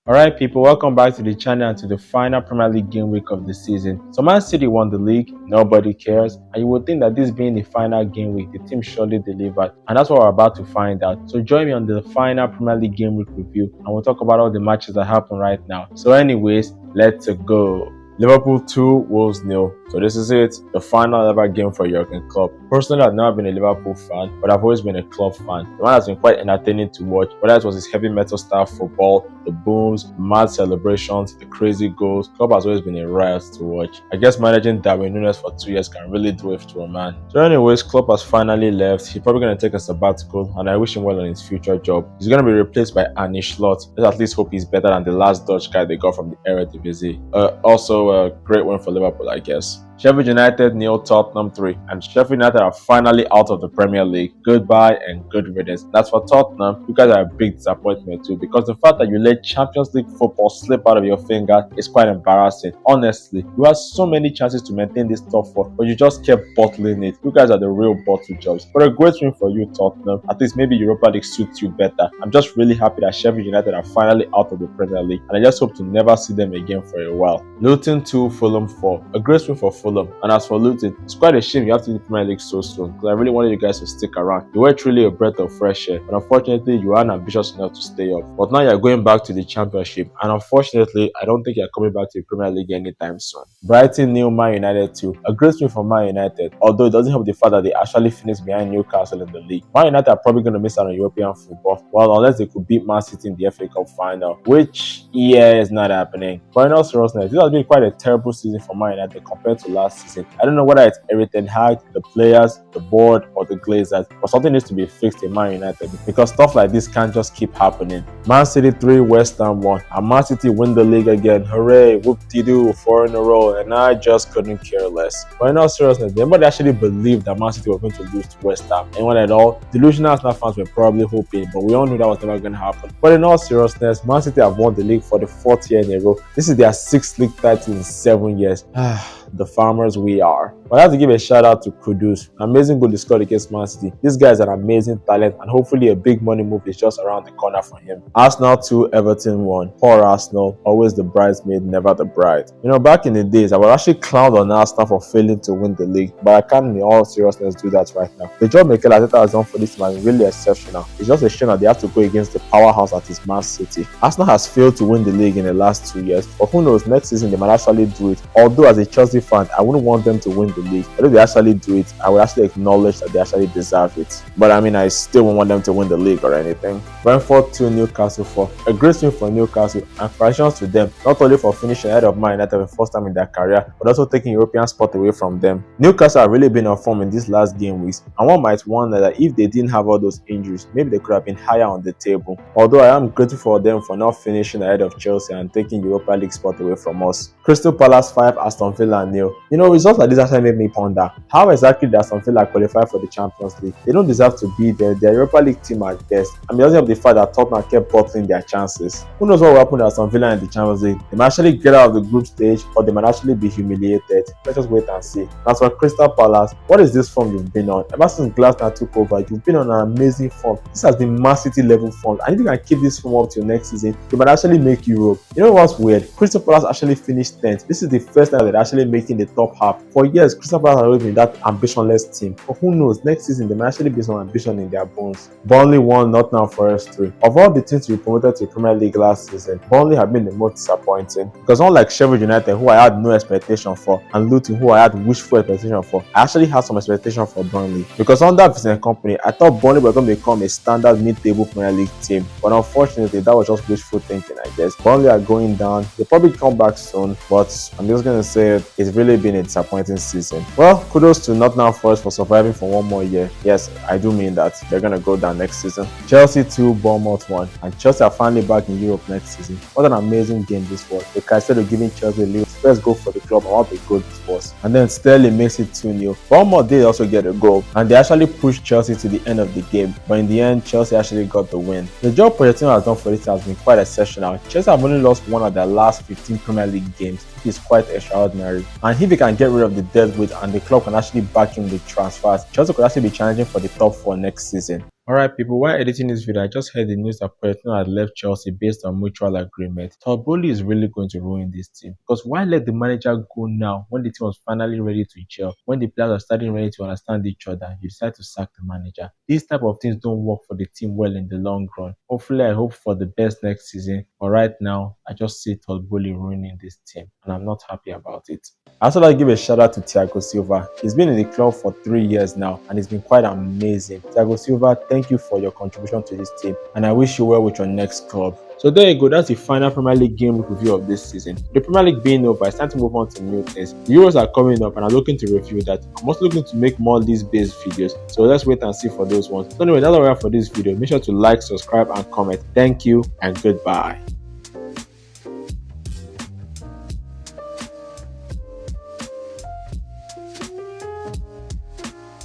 Alright people, welcome back to the channel and to the final Premier League game week of the season. So Man City won the league, nobody cares, and you would think that this being the final game week, the team surely delivered, and that's what we're about to find out. So join me on the final Premier League game week review and we'll talk about all the matches that happen right now. So anyways, let's go. Liverpool 2, Wolves 0. So this is it, the final ever game for Jurgen Klopp. Personally, I've never been a Liverpool fan, but I've always been a Klopp fan. The one has been quite entertaining to watch, whether it was his heavy metal style football, the booms, mad celebrations, the crazy goals. Klopp has always been a riot to watch. I guess managing Darwin Núñez for 2 years can really do it to a man. So anyways, Klopp has finally left. He's probably going to take a sabbatical, and I wish him well on his future job. He's going to be replaced by Arne Slot. Let's at least hope he's better than the last Dutch guy they got from the Eredivisie. Also a great win for Liverpool, I guess. Sheffield United 0, Tottenham 3, and Sheffield United are finally out of the Premier League. Goodbye and good riddance. That's for Tottenham. You guys are a big disappointment too, because the fact that you let Champions League football slip out of your finger is quite embarrassing. Honestly, you had so many chances to maintain this top 4, but you just kept bottling it. You guys are the real bottle jobs. But a great win for you, Tottenham. At least maybe Europa League suits you better. I'm just really happy that Sheffield United are finally out of the Premier League, and I just hope to never see them again for a while. Luton 2, Fulham 4. A great win for Fulham. And as for Luton, it's quite a shame you have to leave the Premier League so soon, because I really wanted you guys to stick around. You were truly a breath of fresh air, but unfortunately you aren't ambitious enough to stay up. But now you're going back to the Championship, and unfortunately I don't think you're coming back to the Premier League anytime soon. Brighton 0, Man United 2. A great win for Man United, although it doesn't help the fact that they actually finished behind Newcastle in the league. Man United are probably going to miss out on European football, well, unless they could beat Man City in the FA Cup final, which is not happening. But in all seriousness, this has been quite a terrible season for Man United compared to last season. I don't know whether it's Erik ten Hag, the players, the board, or the Glazers, but something needs to be fixed in Man United, because stuff like this can't just keep happening. Man City 3, West Ham 1, and Man City win the league again. Hooray, whoop-de-doo, 4 in a row, and I just couldn't care less. But in all seriousness, nobody actually believed that Man City were going to lose to West Ham. Anyone at all? Delusional Arsenal fans were probably hoping, but we all knew that was never going to happen. But in all seriousness, Man City have won the league for the 4th year in a row. This is their 6th league title in 7 years. The farmers we are. But I have to give a shout out to Kudus. An amazing goal he scored against Man City. This guy is an amazing talent, and hopefully a big money move is just around the corner for him. Arsenal 2, Everton 1. Poor Arsenal, always the bridesmaid, never the bride. You know, back in the days, I would actually clown on Arsenal for failing to win the league, but I can't in all seriousness do that right now. The job Mikel Arteta has done for this team is really exceptional. It's just a shame that they have to go against the powerhouse that is Man City. Arsenal has failed to win the league in the last 2 years, but who knows, next season they might actually do it. Although as a Chelsea fan, I wouldn't want them to win the league, but if they actually do it, I would actually acknowledge that they actually deserve it. But I mean, I still won't want them to win the league or anything. Brentford 2, Newcastle 4. A great win for Newcastle, and congratulations to them, not only for finishing ahead of Man United for the first time in their career, but also taking European spot away from them. Newcastle have really been on form in these last game weeks, and one might wonder that if they didn't have all those injuries, maybe they could have been higher on the table. Although I am grateful for them for not finishing ahead of Chelsea and taking Europa League spot away from us. Crystal Palace 5, Aston Villa 0. You know, results like this actually made me ponder, how exactly did Aston Villa qualify for the Champions League? They don't deserve to be there. They're a Europa League team at best. I mean, it doesn't help the fact that Tottenham kept bottling their chances. Who knows what will happen to Aston Villa in the Champions League? They might actually get out of the group stage, or they might actually be humiliated. Let's just wait and see. As for Crystal Palace, what is this form you've been on? Ever since Glasner took over, you've been on an amazing form. This has been Man City level form, and if you can keep this form up till next season, you might actually make Europe. You know what's weird? Crystal Palace actually finished 10th. This is the first time they're actually making the top half. For years, Crystal Palace has always been that ambitionless team. But who knows, next season they might actually be some ambition in their bones. Burnley 1, Nottingham Forest 3. Of all the teams to be promoted to the Premier League last season, Burnley have been the most disappointing. Because unlike Sheffield United, who I had no expectation for, and Luton, who I had wishful expectation for, I actually had some expectation for Burnley. Because under Vincent Kompany, I thought Burnley were going to become a standard mid-table Premier League team. But unfortunately, that was just wishful thinking, I guess. Burnley are going down. They'll probably come back soon, but I'm just going to say it's really been a disappointing season. Well, kudos to Nottingham Forest for surviving for one more year. Yes, I do mean that. They're going to go down next season. Chelsea 2, Bournemouth 1. And Chelsea are finally back in Europe next season. What an amazing game this was. The Caicedo giving Chelsea a lead. First goal for the club, and what a goal this was. And then Sterling makes it 2-0. Bournemouth did also get a goal, and they actually pushed Chelsea to the end of the game. But in the end, Chelsea actually got the win. The job Pochettino has done for this has been quite exceptional. Chelsea have only lost one of their last 15 Premier League games, which is quite extraordinary. And if he can get rid of the deadweight and the club can actually back him with transfers, Chelsea could actually be challenging for the top 4 next season. Alright people, while editing this video, I just heard the news that Pochettino had left Chelsea based on mutual agreement. Todd Bowley is really going to ruin this team. Because why let the manager go now when the team was finally ready to gel, when the players are starting ready to understand each other, you decide to sack the manager. These type of things don't work for the team well in the long run. Hopefully, I hope for the best next season. But right now, I just see Todd Bowley ruining this team and I'm not happy about it. I also like to give a shout out to Thiago Silva. He's been in the club for 3 years now and it's been quite amazing. Thiago Silva, thank you for your contribution to this team and I wish you well with your next club. So there you go, that's the final Premier League game week review of this season. The Premier League being over, it's time to move on to new things. The Euros are coming up and I'm looking to review that. I'm also looking to make more list-based videos, so let's wait and see for those ones. So anyway, that's all we have for this video. Make sure to like, subscribe and comment. Thank you and goodbye.